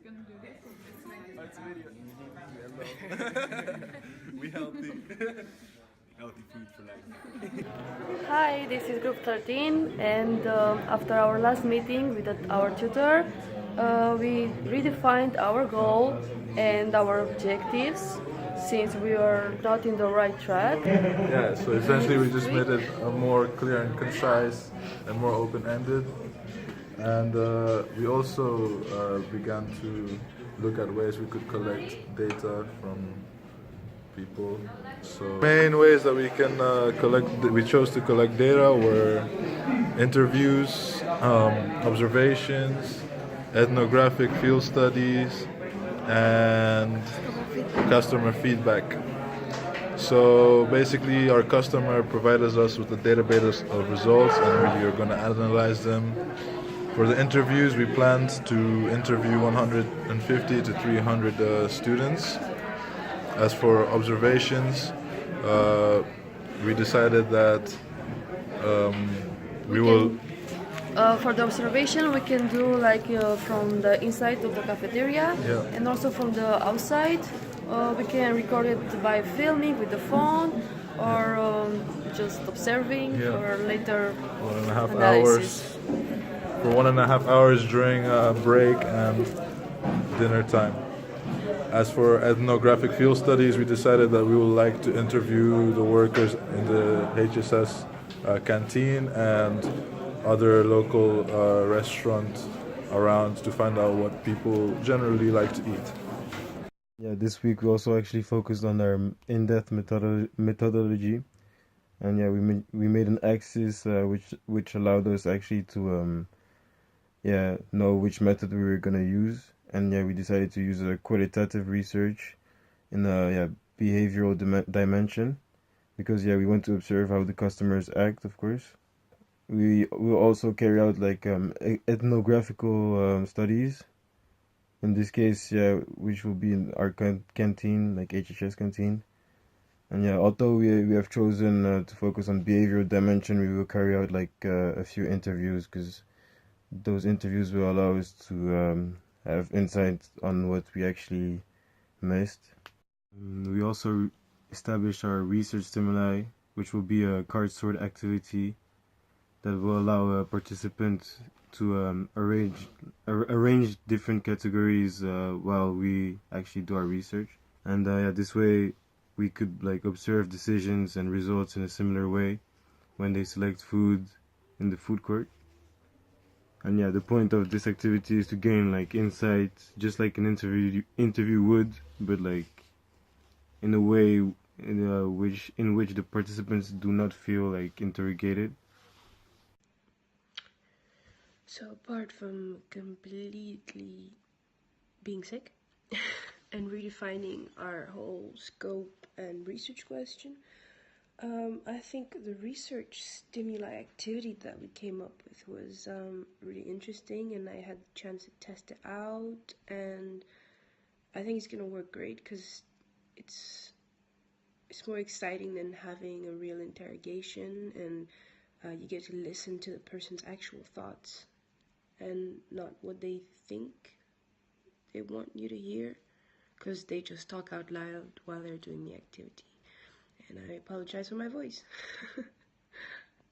gonna do this. It's video. We healthy. Healthy food for life. Hi, this is Group 13, and after our last meeting with our tutor, we redefined our goal and our objectives since we are not in the right track. Yeah, so essentially we just made it more clear and concise and more open-ended. And we also began to look at ways we could collect data from people. So main ways that we can we chose to collect data were interviews, observations, ethnographic field studies, and customer feedback. So basically our customer provided us with a database of results and we are going to analyze them. For the interviews, we planned to interview 150 to 300 students. As for observations, we decided that we will... For the observation, we can do like from the inside of the cafeteria, Yeah. and also from the outside. We can record it by filming with the phone or just observing for later 1.5 analysis. hours. For 1.5 hours during break and dinner time. As for ethnographic field studies, we decided that we would like to interview the workers in the HSS canteen and other local restaurants around to find out what people generally like to eat. Yeah, this week we also actually focused on our in-depth methodology, and yeah, we made an axis which allowed us actually to know which method we were gonna use, and yeah, we decided to use a qualitative research in a behavioral dimension, because yeah, we want to observe how the customers act, of course. We will also carry out like ethnographical studies. In this case, yeah, which will be in our canteen, like HHS canteen. And yeah, although we have chosen to focus on behavioral dimension, we will carry out like a few interviews, because those interviews will allow us to have insight on what we actually missed. We also established our research stimuli, which will be a card sort activity that will allow a participant to arrange different categories while we actually do our research. And yeah, this way we could like observe decisions and results in a similar way when they select food in the food court. And yeah, the point of this activity is to gain like insights, just like an interview would, but like in a way in which the participants do not feel like interrogated. So apart from completely being sick and redefining our whole scope and research question, I think the research stimuli activity that we came up with was really interesting, and I had the chance to test it out, and I think it's gonna work great because it's more exciting than having a real interrogation, and you get to listen to the person's actual thoughts and not what they think they want you to hear, because they just talk out loud while they're doing the activity. And I apologize for my voice.